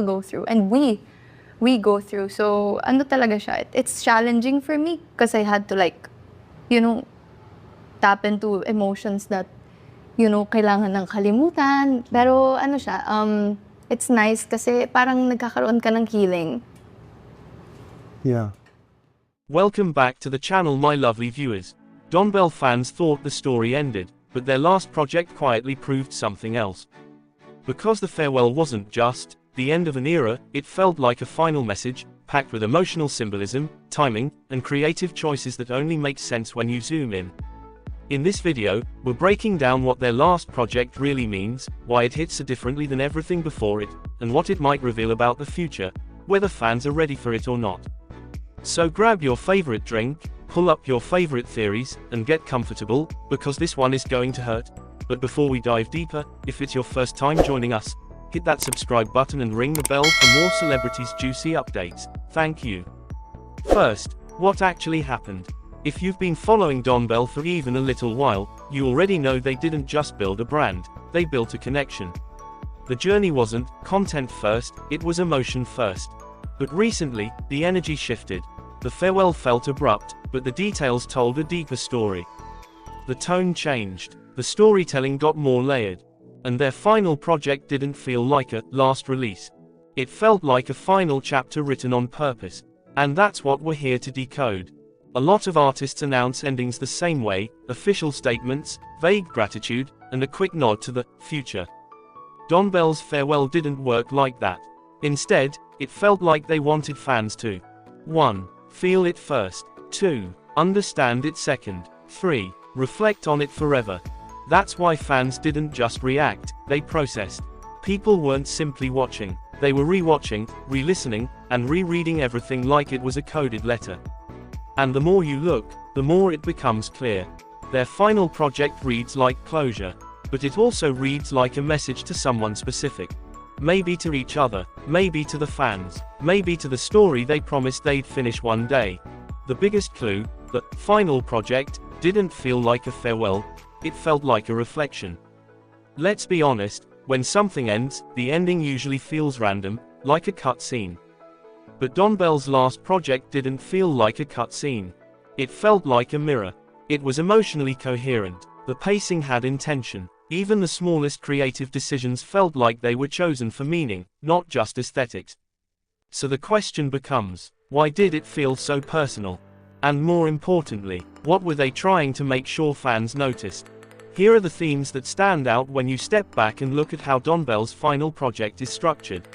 go through, and we go through. So ano talaga siya, it's challenging for me because I had to like, you know, tap into emotions that, you know, kailangan ng kalimutan. Pero ano siya, it's nice kasi parang nagkakaroon ka ng healing. Yeah. Welcome back to the channel, my lovely viewers. DonBelle fans thought the story ended, but their last project quietly proved something else. Because the farewell wasn't just the end of an era, it felt like a final message, packed with emotional symbolism, timing, and creative choices that only make sense when you zoom in. In this video, we're breaking down what their last project really means, why it hits so differently than everything before it, and what it might reveal about the future, whether fans are ready for it or not. So grab your favorite drink, pull up your favorite theories, and get comfortable, because this one is going to hurt. But before we dive deeper, if it's your first time joining us, hit that subscribe button and ring the bell for more celebrities' juicy updates. Thank you. First, what actually happened? If you've been following DonBelle for even a little while, you already know they didn't just build a brand, they built a connection. The journey wasn't content first, it was emotion first. But recently, the energy shifted. The farewell felt abrupt, but the details told a deeper story. The tone changed, the storytelling got more layered. And their final project didn't feel like a last release. It felt like a final chapter written on purpose. And that's what we're here to decode. A lot of artists announce endings the same way, official statements, vague gratitude, and a quick nod to the future. DonBelle's farewell didn't work like that. Instead, it felt like they wanted fans to 1. Feel it first. 2. Understand it second. 3. Reflect on it forever. That's why fans didn't just react, they processed. People weren't simply watching, they were rewatching, re-listening, and rereading everything like it was a coded letter. And the more you look, the more it becomes clear. Their final project reads like closure, but it also reads like a message to someone specific. Maybe to each other, maybe to the fans, maybe to the story they promised they'd finish one day. The biggest clue, the final project, didn't feel like a farewell, it felt like a reflection. Let's be honest, when something ends, the ending usually feels random, like a cut scene. But DonBelle's last project didn't feel like a cut scene. It felt like a mirror. It was emotionally coherent, the pacing had intention. Even the smallest creative decisions felt like they were chosen for meaning, not just aesthetics. So the question becomes, why did it feel so personal? And more importantly, what were they trying to make sure fans noticed? Here are the themes that stand out when you step back and look at how DonBelle's final project is structured.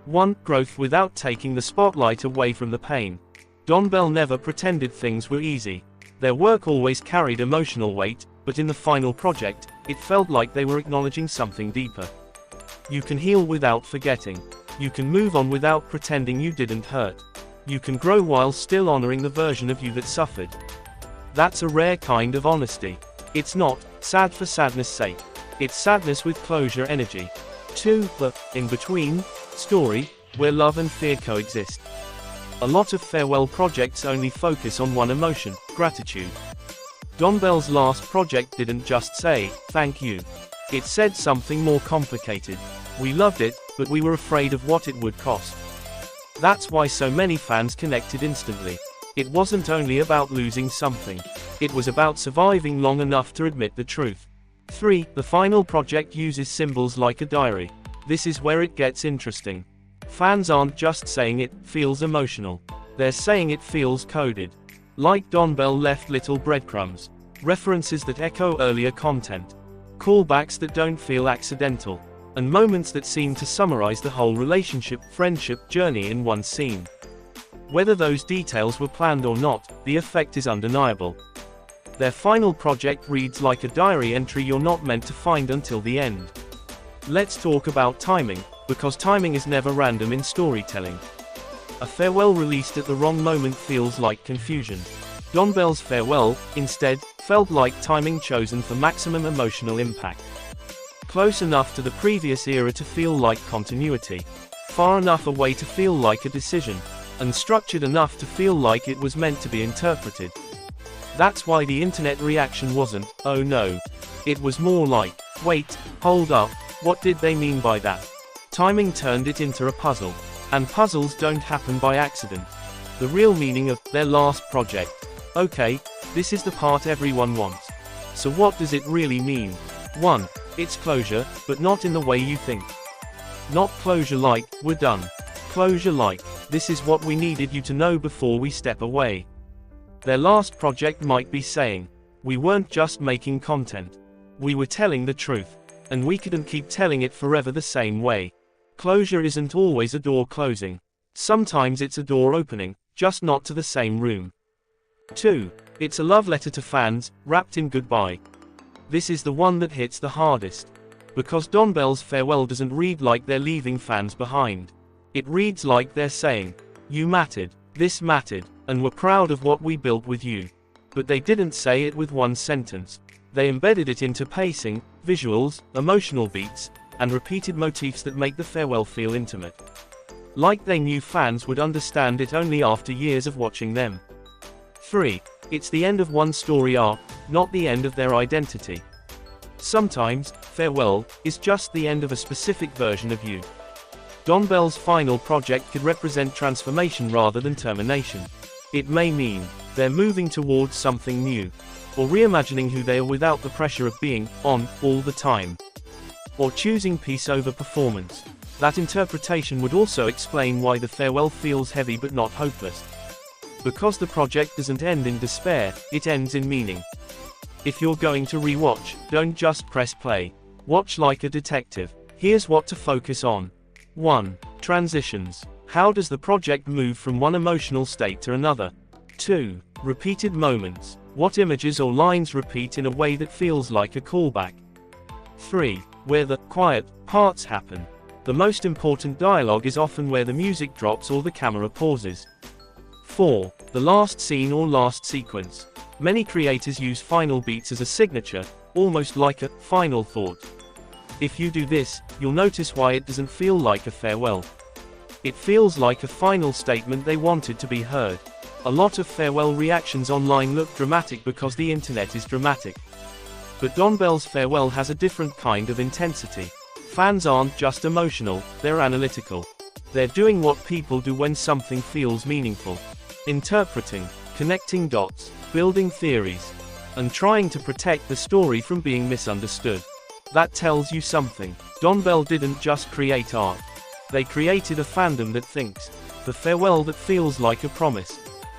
1. Growth without taking the spotlight away from the pain. DonBelle never pretended things were easy. Their work always carried emotional weight, but in the final project, it felt like they were acknowledging something deeper. You can heal without forgetting. You can move on without pretending you didn't hurt. You can grow while still honoring the version of you that suffered. That's a rare kind of honesty. It's not sad for sadness' sake. It's sadness with closure energy. 2. The in-between story, where love and fear coexist. A lot of farewell projects only focus on one emotion, gratitude. DonBelle's last project didn't just say, thank you. It said something more complicated. We loved it, but we were afraid of what it would cost. That's why so many fans connected instantly. It wasn't only about losing something. It was about surviving long enough to admit the truth. 3. The final project uses symbols like a diary. This is where it gets interesting. Fans aren't just saying it feels emotional. They're saying it feels coded. Like DonBelle left little breadcrumbs. References that echo earlier content. Callbacks that don't feel accidental. And moments that seem to summarize the whole relationship-friendship journey in one scene. Whether those details were planned or not, the effect is undeniable. Their final project reads like a diary entry you're not meant to find until the end. Let's talk about timing, because timing is never random in storytelling. A farewell released at the wrong moment feels like confusion. DonBelle's farewell, instead, felt like timing chosen for maximum emotional impact. Close enough to the previous era to feel like continuity. Far enough away to feel like a decision. And structured enough to feel like it was meant to be interpreted. That's why the internet reaction wasn't, oh no. It was more like, wait, hold up, what did they mean by that? Timing turned it into a puzzle. And puzzles don't happen by accident. The real meaning of their last project. Okay, this is the part everyone wants. So what does it really mean? 1. It's closure, but not in the way you think. Not closure like, we're done. Closure like, this is what we needed you to know before we step away. Their last project might be saying, we weren't just making content. We were telling the truth. And we couldn't keep telling it forever the same way. Closure isn't always a door closing. Sometimes it's a door opening, just not to the same room. 2. It's a love letter to fans, wrapped in goodbye. This is the one that hits the hardest. Because DonBelle's farewell doesn't read like they're leaving fans behind. It reads like they're saying, you mattered, this mattered, and we're proud of what we built with you. But they didn't say it with one sentence. They embedded it into pacing, visuals, emotional beats, and repeated motifs that make the farewell feel intimate. Like they knew fans would understand it only after years of watching them. 3. It's the end of one story arc, not the end of their identity. Sometimes, farewell is just the end of a specific version of you. DonBelle's final project could represent transformation rather than termination. It may mean they're moving towards something new, or reimagining who they are without the pressure of being on all the time, or choosing peace over performance. That interpretation would also explain why the farewell feels heavy but not hopeless. Because the project doesn't end in despair, it ends in meaning. If you're going to rewatch, don't just press play. Watch like a detective. Here's what to focus on. 1. Transitions. How does the project move from one emotional state to another? 2. Repeated moments. What images or lines repeat in a way that feels like a callback? 3. Where the quiet parts happen. The most important dialogue is often where the music drops or the camera pauses. 4. The last scene or last sequence. Many creators use final beats as a signature, almost like a final thought. If you do this, you'll notice why it doesn't feel like a farewell. It feels like a final statement they wanted to be heard. A lot of farewell reactions online look dramatic because the internet is dramatic. But DonBelle's farewell has a different kind of intensity. Fans aren't just emotional, they're analytical. They're doing what people do when something feels meaningful. Interpreting, connecting dots, building theories, and trying to protect the story from being misunderstood. That tells you something. DonBelle didn't just create art. They created a fandom that thinks. The farewell that feels like a promise.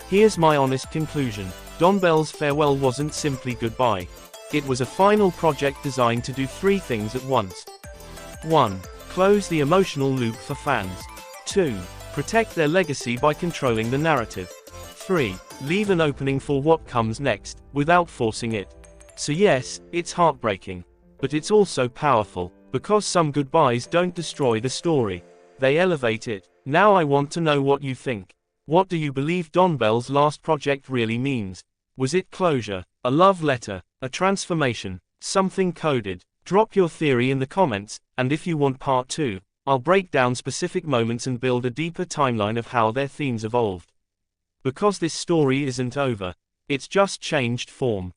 Here's my honest conclusion. DonBelle's farewell wasn't simply goodbye. It was a final project designed to do 3 things at once. 1. Close the emotional loop for fans. 2. Protect their legacy by controlling the narrative. 3. Leave an opening for what comes next, without forcing it. So yes, it's heartbreaking. But it's also powerful, because some goodbyes don't destroy the story. They elevate it. Now I want to know what you think. What do you believe DonBelle's last project really means? Was it closure, a love letter, a transformation, something coded? Drop your theory in the comments, and if you want part 2, I'll break down specific moments and build a deeper timeline of how their themes evolved. Because this story isn't over. It's just changed form.